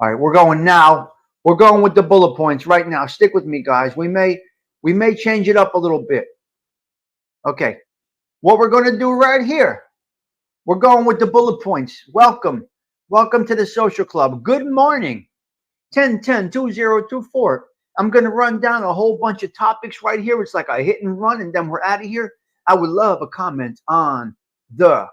All right, we're going now. We're going with the bullet points right now. Stick with me, guys. We may change it up a little bit. Okay. What we're going to do right here. We're going with the bullet points. Welcome. Welcome to the social club. Good morning. 1010-2024. I'm going to run down a whole bunch of topics right here. It's like a hit and run, and then we're out of here. I would love a comment on the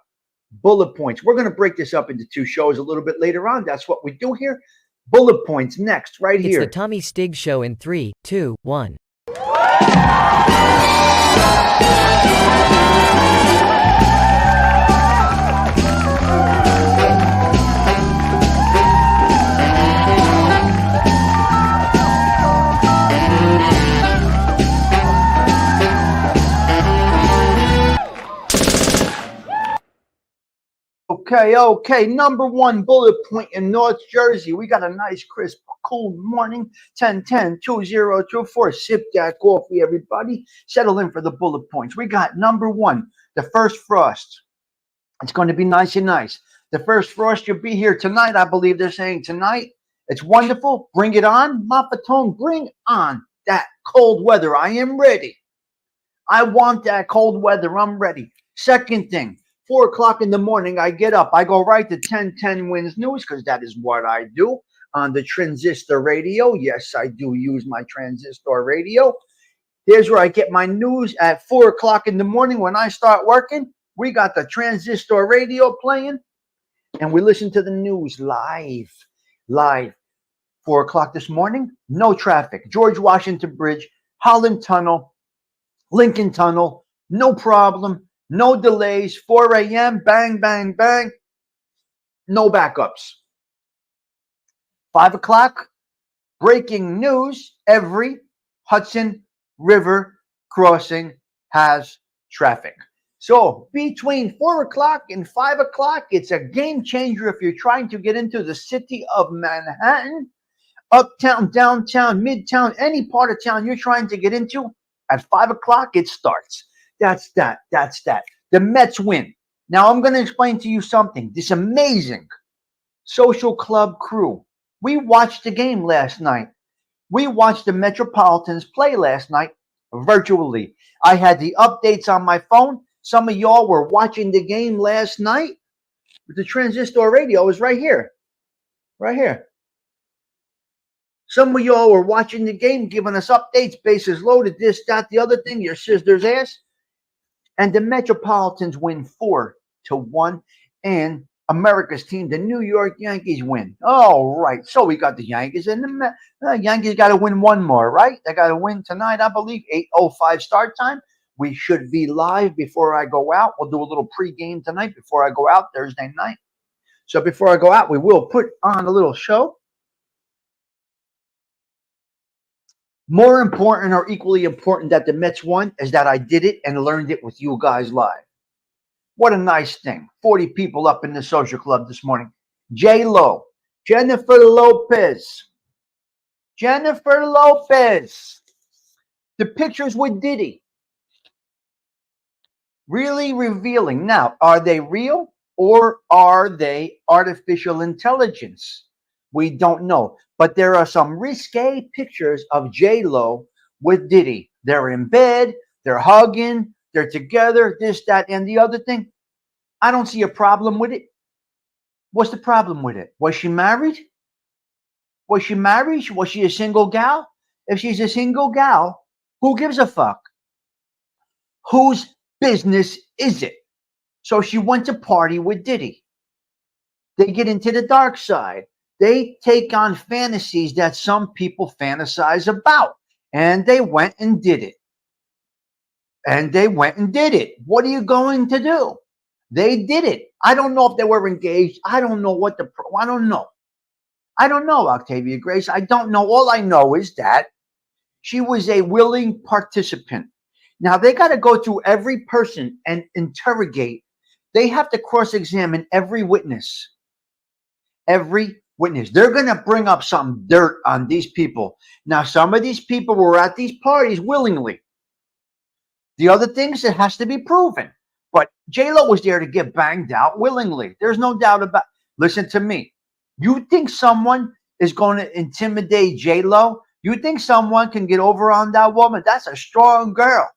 bullet points. We're going to break this up into two shows a little bit later on. That's what we do here. Bullet points next, right here. It's the Tommy Stig Show in 3, 2, 1. Okay. Number one bullet point in North Jersey. We got a nice, crisp, cool morning. 1010-2024. Sip that coffee, everybody. Settle in for the bullet points. We got number one, the first frost. It's going to be nice and nice. The first frost will be here tonight. I believe they're saying tonight. It's wonderful. Bring it on. Mafatone, bring on that cold weather. I am ready. I want that cold weather. I'm ready. Second thing. 4 o'clock in the morning, I get up. I go right to 1010 Wins News because that is what I do on the transistor radio. Yes, I do use my transistor radio. Here's where I get my news at 4 o'clock in the morning when I start working. We got the transistor radio playing, and we listen to the news live. 4 o'clock this morning, no traffic. George Washington Bridge, Holland Tunnel, Lincoln Tunnel, no problem. No delays, 4 a.m., bang, bang, bang. No backups. 5 o'clock, breaking news. Every Hudson River crossing has traffic. So between 4 o'clock and 5 o'clock, it's a game changer if you're trying to get into the city of Manhattan, uptown, downtown, midtown, any part of town you're trying to get into. At 5 o'clock, it starts. That's that. The Mets win. Now I'm going to explain to you something. This amazing social club crew. We watched the game last night. We watched the Metropolitans play last night virtually. I had the updates on my phone. Some of y'all were watching the game last night. The transistor radio is right here. Right here. Some of y'all were watching the game, giving us updates, bases loaded, this, that, the other thing, your sister's ass. And the Metropolitans win 4-1. And America's team, the New York Yankees, win. All right. So we got the Yankees, and the Yankees got to win one more, right? They got to win tonight, I believe. 8:05 start time. We should be live before I go out. We'll do a little pregame tonight before I go out Thursday night. So before I go out, we will put on a little show. More important or equally important that the Mets won is that I did it and learned it with you guys live. What a nice thing. 40 people up in the social club this morning. J-Lo, Jennifer Lopez. The pictures with Diddy. Really revealing. Now, are they real or are they artificial intelligence? We don't know. But there are some risque pictures of J-Lo with Diddy. They're in bed, they're hugging, they're together, this, that, and the other thing. I don't see a problem with it. What's the problem with it? Was she married? Was she a single gal? If she's a single gal, who gives a fuck? Whose business is it? So she went to party with Diddy. They get into the dark side. They take on fantasies that some people fantasize about. And they went and did it. What are you going to do? They did it. I don't know if they were engaged. I don't know I don't know. I don't know, Octavia Grace. I don't know. All I know is that she was a willing participant. Now, they got to go through every person and interrogate. They have to cross-examine every witness. They're going to bring up some dirt on these people. Now, some of these people were at these parties willingly. The other things, it has to be proven. But J-Lo was there to get banged out willingly. There's no doubt about it. Listen to me. You think someone is going to intimidate J-Lo? You think someone can get over on that woman? That's a strong girl.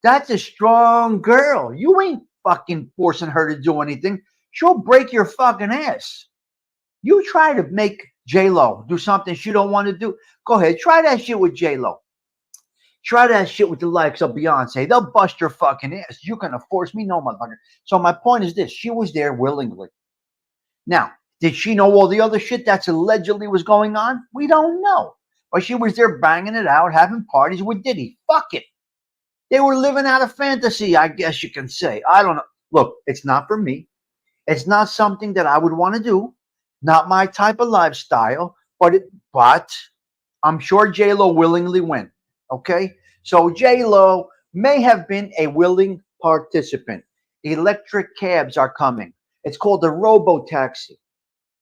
That's a strong girl. You ain't fucking forcing her to do anything. She'll break your fucking ass. You try to make J-Lo do something she don't want to do. Go ahead. Try that shit with J-Lo. Try that shit with the likes of Beyonce. They'll bust your fucking ass. You're going to force me? No, motherfucker. So my point is this. She was there willingly. Now, did she know all the other shit that's allegedly was going on? We don't know. But she was there banging it out, having parties with Diddy. Fuck it. They were living out a fantasy, I guess you can say. I don't know. Look, it's not for me. It's not something that I would want to do. Not my type of lifestyle. But I'm sure J-Lo willingly went. Okay? So J-Lo may have been a willing participant. Electric cabs are coming. It's called the robo-taxi.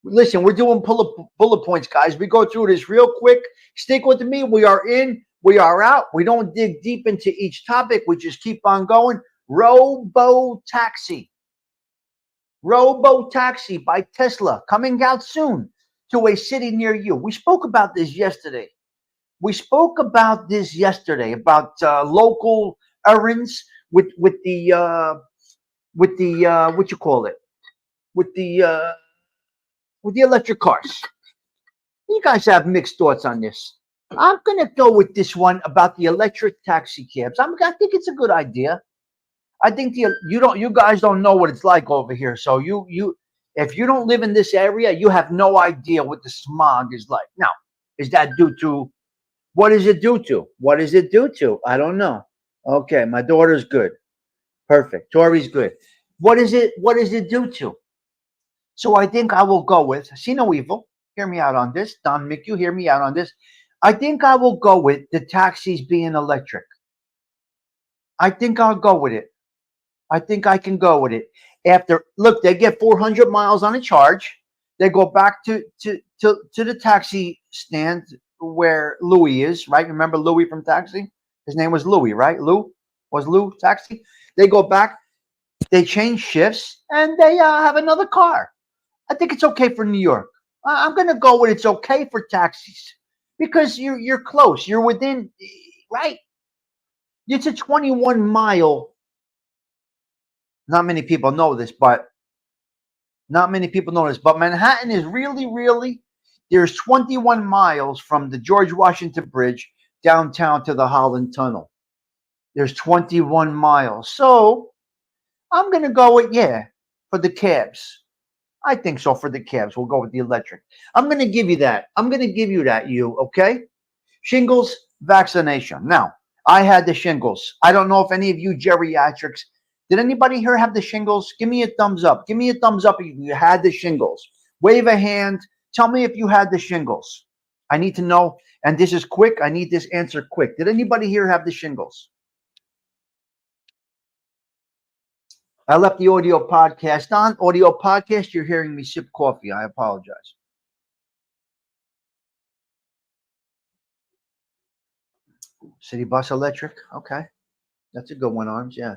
Listen, we're doing bullet points, guys. We go through this real quick. Stick with me. We are in. We are out. We don't dig deep into each topic. We just keep on going. Robo-taxi. Robo-taxi by Tesla coming out soon to a city near you. We spoke about this yesterday. About local errands with the what you call it, with the electric cars. You guys have mixed thoughts on this. I'm gonna go with this one about the electric taxi cabs. I think it's a good idea. I think you guys don't know what it's like over here. So if you don't live in this area, you have no idea what the smog is like. Now, is that due to what is it due to? What is it due to? I don't know. Okay, my daughter's good. Perfect. Tori's good. What is it due to? So I think I will go with, see no evil. Hear me out on this. Don Mick, you hear me out on this. I think I will go with the taxis being electric. I think I'll go with it. I think I can go with it. Look, they get 400 miles on a charge. They go back to the taxi stand where Louis is, right? Remember Louis from Taxi? His name was Louis, right? Lou Taxi? They go back, they change shifts, and they have another car. I think it's okay for New York. I'm going to go with it's okay for taxis because you're close. You're within, right? It's a 21-mile. Not many people know this, but Manhattan is really, there's 21 miles from the George Washington Bridge downtown to the Holland Tunnel. There's 21 miles. So I'm going to go with, for the cabs. I think so for the cabs. We'll go with the electric. I'm going to give you that. Okay? Shingles vaccination. Now, I had the shingles. I don't know if any of you geriatrics, did anybody here have the shingles? Give me a thumbs up. Give me a thumbs up if you had the shingles. Wave a hand. Tell me if you had the shingles. I need to know, and this is quick. I need this answer quick. Did anybody here have the shingles? I left the audio podcast on. Audio podcast, you're hearing me sip coffee. I apologize. City Bus Electric. Okay. That's a good one, Arms. Yeah.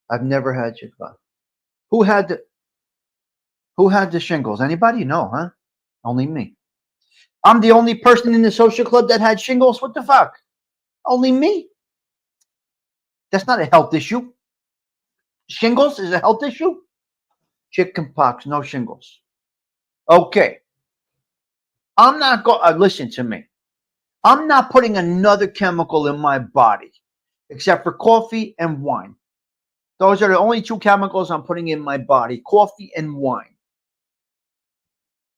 I've never had Chick-fil-A. Who had the shingles? Anybody? No, huh? Only me. I'm the only person in the social club that had shingles. What the fuck? Only me? That's not a health issue. Shingles is a health issue? Chicken pox, no shingles. Okay. I'm not going, listen to me. I'm not putting another chemical in my body except for coffee and wine. Those are the only two chemicals I'm putting in my body, coffee and wine.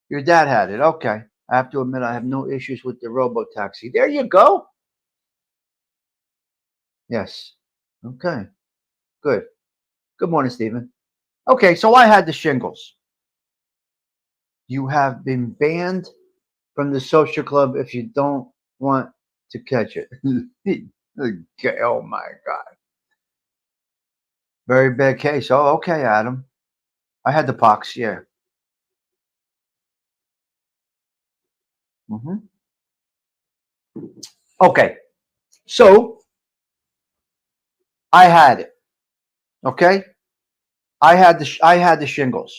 Your dad had it. Okay. I have to admit I have no issues with the robo-taxi. There you go. Yes. Okay. Good. Good morning, Stephen. Okay, so I had the shingles. You have been banned from the social club if you don't want to catch it. Okay, oh my God. Very bad case. Oh, okay, Adam. I had the pox, yeah. Okay, so I had it. Okay, I had the shingles,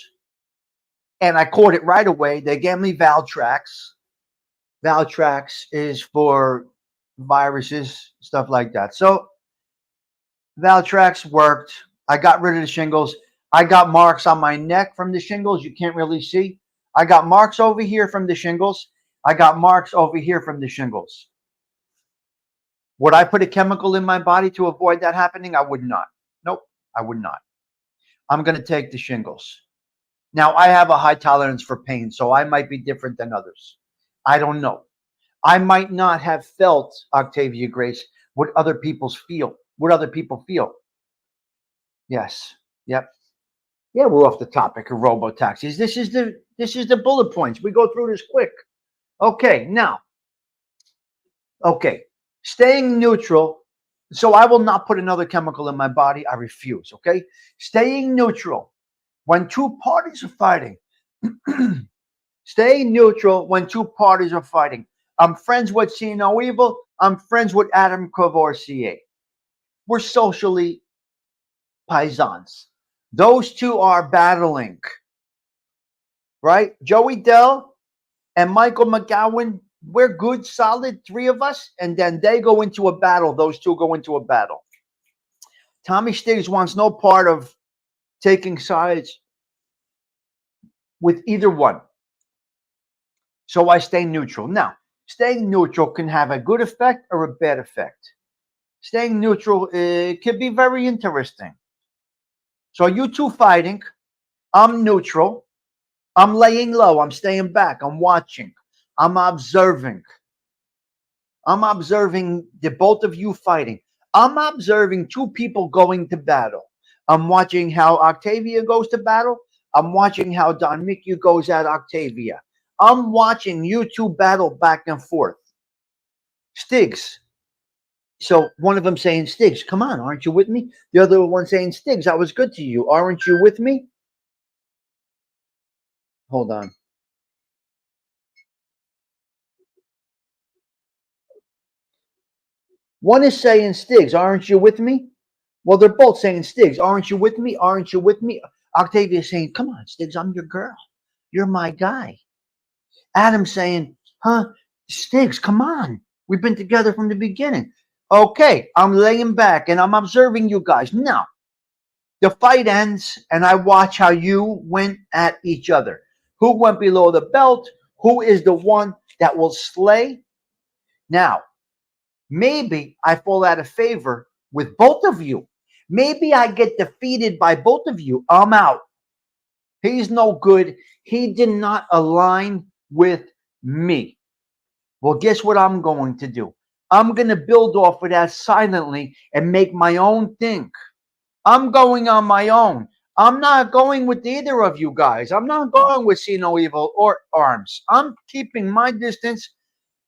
and I caught it right away. They gave me Valtrax. Valtrax is for viruses, stuff like that. So Valtrax worked. I got rid of the shingles. I got marks on my neck from the shingles. You can't really see. I got marks over here from the shingles. I got marks over here from the shingles. Would I put a chemical in my body to avoid that happening? I would not. Nope, I would not. I'm going to take the shingles. Now, I have a high tolerance for pain, so I might be different than others. I don't know. I might not have felt, Octavia Grace, what other people feel. Yes. Yep. Yeah, we're off the topic of robo taxis. This is the bullet points. We go through this quick. Okay, now. Okay, staying neutral. So I will not put another chemical in my body. I refuse. Okay, staying neutral when two parties are fighting. Stay neutral when two parties are fighting. I'm friends with See No Evil. I'm friends with Adam Courvoisier. We're socially paisans. Those two are battling, right? Joey Dell and Michael McGowan, we're good, solid, three of us, and then they go into a battle. Those two go into a battle. Tommy Stiggs wants no part of taking sides with either one. So I stay neutral. Now, staying neutral can have a good effect or a bad effect. Staying neutral can be very interesting. So you two fighting, I'm neutral, I'm laying low, I'm staying back, I'm watching, I'm observing. I'm observing the both of you fighting. I'm observing two people going to battle. I'm watching how Octavia goes to battle. I'm watching how Don Mickey goes at Octavia. I'm watching you two battle back and forth. Stiggs. So one of them saying, Stiggs, come on, aren't you with me? The other one saying, Stiggs, I was good to you. Aren't you with me? Hold on. One is saying, Stiggs, aren't you with me? Well, they're both saying, Stiggs, aren't you with me? Aren't you with me? Octavia saying, come on, Stiggs, I'm your girl. You're my guy. Adam saying, huh? Stiggs, come on. We've been together from the beginning. Okay, I'm laying back and I'm observing you guys. Now, the fight ends and I watch how you went at each other. Who went below the belt? Who is the one that will slay? Now, maybe I fall out of favor with both of you. Maybe I get defeated by both of you. I'm out. He's no good. He did not align with me. Well, guess what I'm going to do? I'm going to build off of that silently and make my own thing. I'm going on my own. I'm not going with either of you guys. I'm not going with See No Evil or Arms. I'm keeping my distance.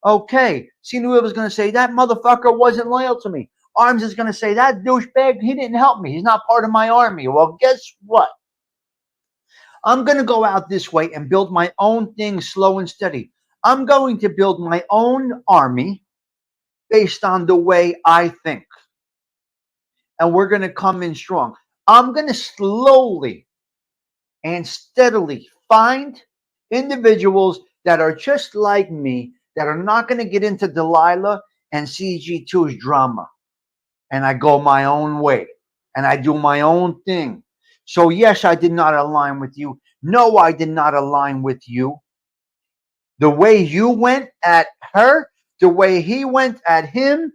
Okay, See No Evil is going to say, that motherfucker wasn't loyal to me. Arms is going to say, that douchebag, he didn't help me. He's not part of my army. Well, guess what? I'm going to go out this way and build my own thing slow and steady. I'm going to build my own army based on the way I think. And we're going to come in strong. I'm going to slowly and steadily find individuals that are just like me, that are not going to get into Delilah and CG2's drama. And I go my own way. And I do my own thing. So yes, I did not align with you. No, I did not align with you. The way you went at her, the way he went at him,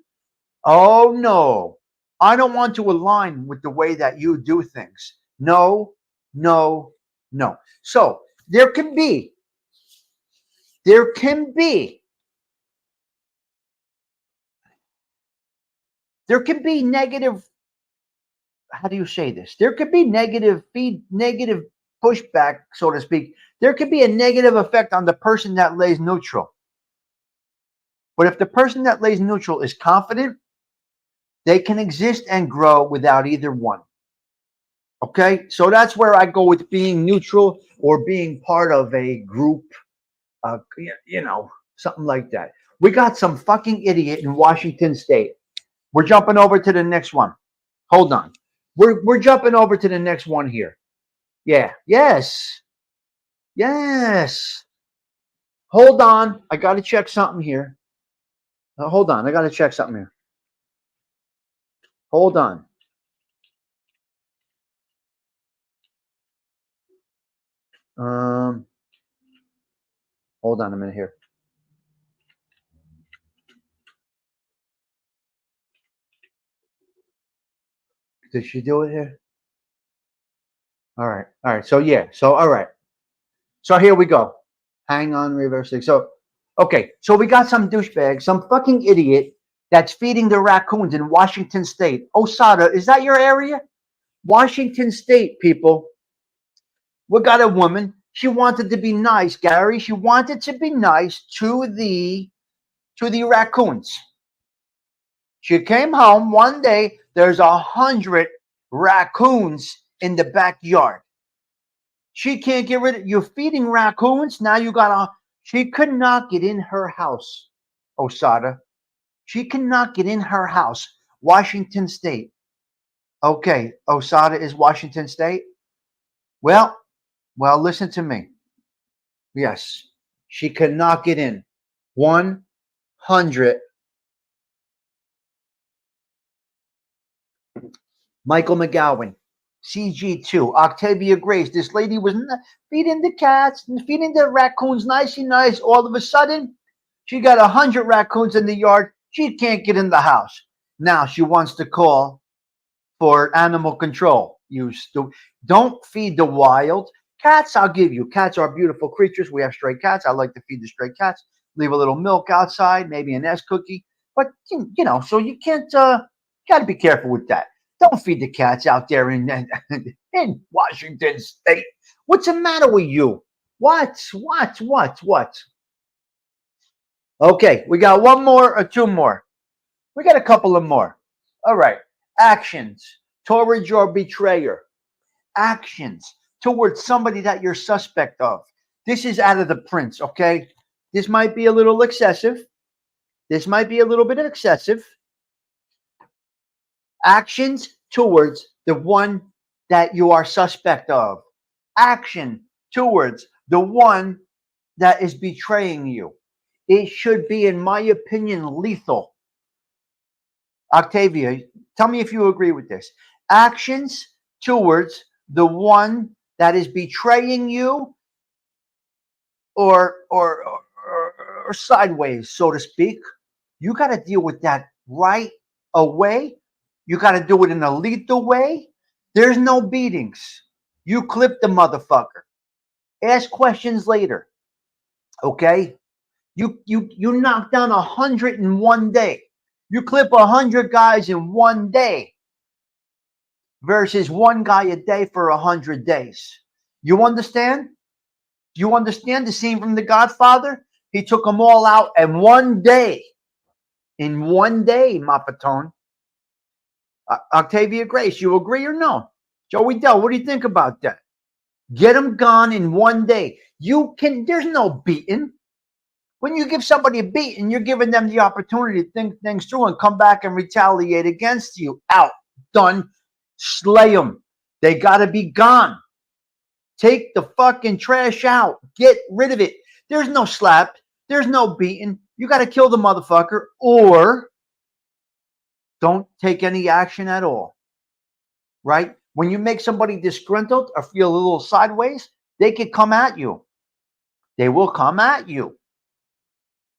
oh no. I don't want to align with the way that you do things. No, no, no. So there can be negative, how do you say this? There could be negative pushback, so to speak. There could be a negative effect on the person that lays neutral. But if the person that lays neutral is confident, they can exist and grow without either one. Okay, so that's where I go with being neutral or being part of a group, something like that. We got some fucking idiot in Washington State. We're jumping over to the next one. Hold on. We're jumping over to the next one here. Yeah. Yes. Yes. Hold on. I got to check something here. Hold on. I got to check something here. Hold on. Um, hold on a minute here. Did she do it here? All right. All right. So yeah. So all right. So here we go. Hang on, reversing. So okay. So we got some douchebag, some fucking idiot that's feeding the raccoons in Washington State. Osada, is that your area? Washington State, people. We got a woman. She wanted to be nice, Gary. She wanted to be nice to the raccoons. She came home one day. There's 100 raccoons in the backyard. She can't get rid of. You're feeding raccoons. Now you got a. She could not get in her house, Osada. She cannot get in her house. Washington State. Okay, Osada is Washington State. Well, listen to me. Yes, she cannot get in. 100. Michael McGowan, CG2, Octavia Grace. This lady was feeding the cats and feeding the raccoons nicey nice. All of a sudden, she got 100 raccoons in the yard. She can't get in the house. Now she wants to call for animal control. Don't feed the wild. Cats, I'll give you. Cats are beautiful creatures. We have stray cats. I like to feed the stray cats. Leave a little milk outside, maybe an S cookie. But, so you can't, got to be careful with that. Don't feed the cats out there in Washington State. What's the matter with you? What? Okay, we got one more or two more. We got a couple of more. All right. Actions towards your betrayer. Actions towards somebody that you're suspect of. This is out of the prince, okay? This might be a little excessive. This might be a little bit excessive. Actions towards the one that you are suspect of. Action towards the one that is betraying you. It should be, in my opinion, lethal. Octavia, tell me if you agree with this. Actions towards the one that is betraying you or sideways, so to speak. You got to deal with that right away. You got to do it in a lethal way. There's no beatings. You clip the motherfucker. Ask questions later. Okay? You knock down 100 in one day. You clip 100 guys in one day versus one guy a day for 100 days. You understand? You understand the scene from The Godfather? He took them all out in one day. In one day, Mapatone. Octavia Grace, you agree or no? Joey Dell, what do you think about that? Get them gone in one day. There's no beating. When you give somebody a beating, you're giving them the opportunity to think things through and come back and retaliate against you. Out. Done. Slay them. They got to be gone. Take the fucking trash out. Get rid of it. There's no slap. There's no beating. You got to kill the motherfucker or don't take any action at all. Right? When you make somebody disgruntled or feel a little sideways, they could come at you. They will come at you.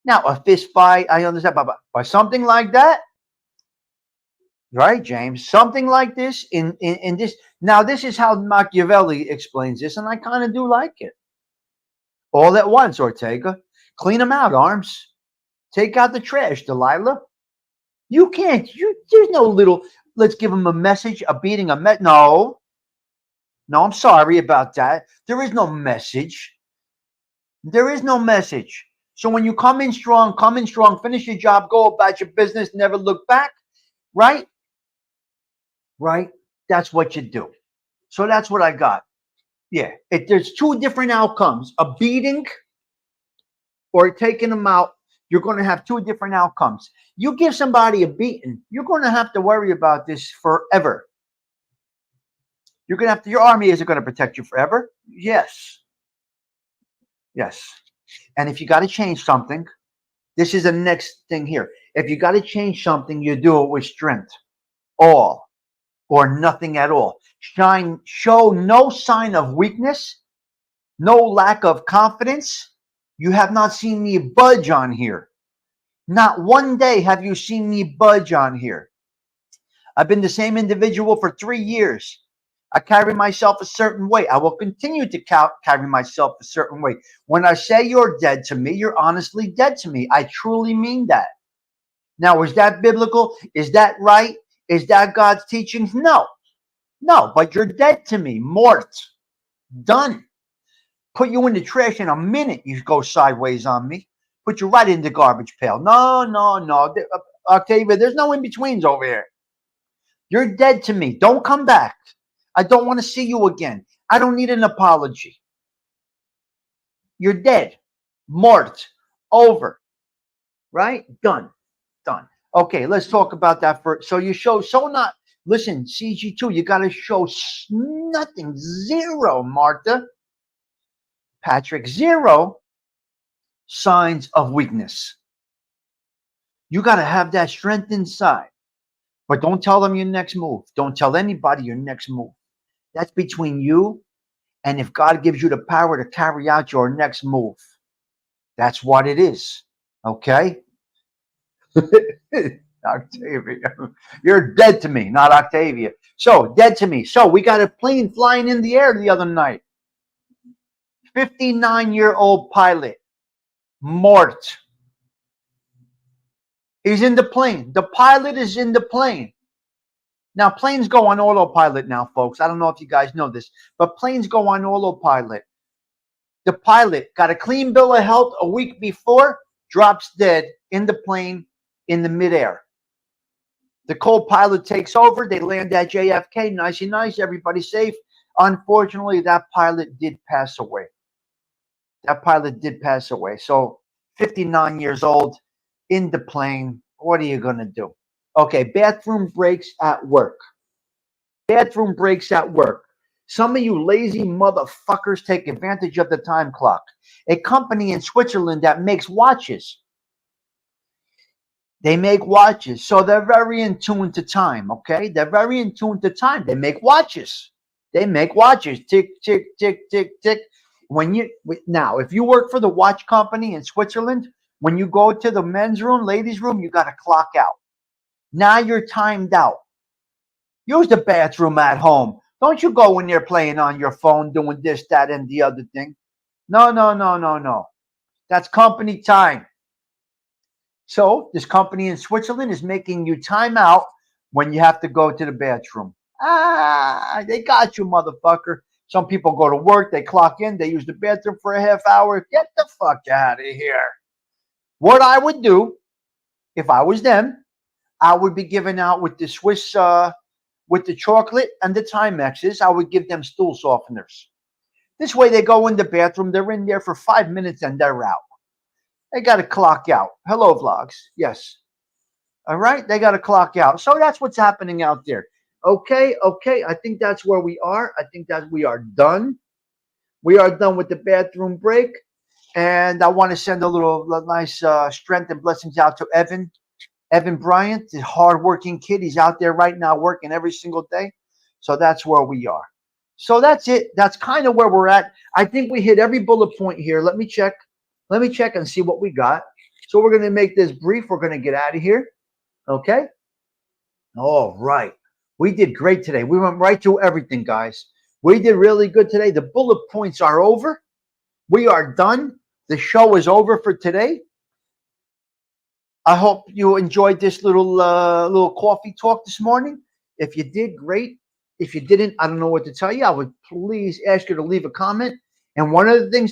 Now, a fist fight, I understand, but something like that, right, James? Something like this in this. Now, this is how Machiavelli explains this, and I kind of do like it. All at once, Ortega. Clean them out, Arms. Take out the trash, Delilah. You can't. There's no little. Let's give them a message. A beating. No. No, I'm sorry about that. There is no message. There is no message. So when you come in strong, finish your job, go about your business, never look back, right? Right? That's what you do. So that's what I got. Yeah. There's two different outcomes. A beating or taking them out. You're going to have two different outcomes. You give somebody a beating, you're going to have to worry about this forever. You're going to have to, your army isn't going to protect you forever. Yes. Yes. And if you got to change something, this is the next thing here. If you got to change something, you do it with strength. All or nothing at all. Show no sign of weakness, no lack of confidence. You have not seen me budge on here. Not one day have you seen me budge on here. I've been the same individual for 3 years. I carry myself a certain way. I will continue to carry myself a certain way. When I say you're dead to me, you're honestly dead to me. I truly mean that. Now, is that biblical? Is that right? Is that God's teachings? No. No, but you're dead to me. Mort. Done. Put you in the trash in a minute. You go sideways on me. Put you right in the garbage pail. No, no, no. Octavia, there's no in-betweens over here. You're dead to me. Don't come back. I don't want to see you again. I don't need an apology. You're dead. Mort. Over. Right? Done. Done. Okay, let's talk about that first. So you show not. Listen, CG2, you got to show nothing. Zero, Martha. Patrick, zero signs of weakness. You got to have that strength inside. But don't tell them your next move. Don't tell anybody your next move. That's between you and if God gives you the power to carry out your next move. That's what it is. Okay? Octavia. You're dead to me, not Octavia. So, dead to me. So, we got a plane flying in the air the other night. 59-year-old pilot. Mort. He's in the plane. The pilot is in the plane. Now, planes go on autopilot now, folks. I don't know if you guys know this, but planes go on autopilot. The pilot got a clean bill of health a week before, drops dead in the plane in the midair. The co-pilot takes over. They land at JFK. Nicey nice. Everybody's safe. Unfortunately, that pilot did pass away. So 59 years old in the plane. What are you going to do? Okay, bathroom breaks at work. Some of you lazy motherfuckers take advantage of the time clock. A company in Switzerland that makes watches. They make watches. So they're very in tune to time, okay? They're very in tune to time. They make watches. Tick, tick, tick, tick, tick. Now, if you work for the watch company in Switzerland, when you go to the men's room, ladies' room, you got to clock out. Now you're timed out. Use the bathroom at home. Don't you go in there playing on your phone, doing this, that, and the other thing. No. That's company time. So this company in Switzerland is making you time out when you have to go to the bathroom. They got you, motherfucker. Some people go to work, they clock in, they use the bathroom for a half hour. Get the fuck out of here. What I would do, if I was them, I would be giving out with the Swiss, with the chocolate and the Timexes, I would give them stool softeners. This way they go in the bathroom, they're in there for 5 minutes and they're out. They got to clock out. Hello, vlogs. Yes. All right, they got to clock out. So that's what's happening out there. Okay. I think that's where we are. I think that we are done. We are done with the bathroom break. And I want to send a little nice strength and blessings out to Evan. Evan Bryant, the hardworking kid. He's out there right now working every single day. So that's where we are. So that's it. That's kind of where we're at. I think we hit every bullet point here. Let me check. Let me check and see what we got. So we're going to make this brief. We're going to get out of here. Okay? All right. We did great today. We went right through everything, guys. We did really good today. The bullet points are over. We are done. The show is over for today. I hope you enjoyed this little coffee talk this morning. If you did, great. If you didn't, I don't know what to tell you. I would please ask you to leave a comment. And one of the things that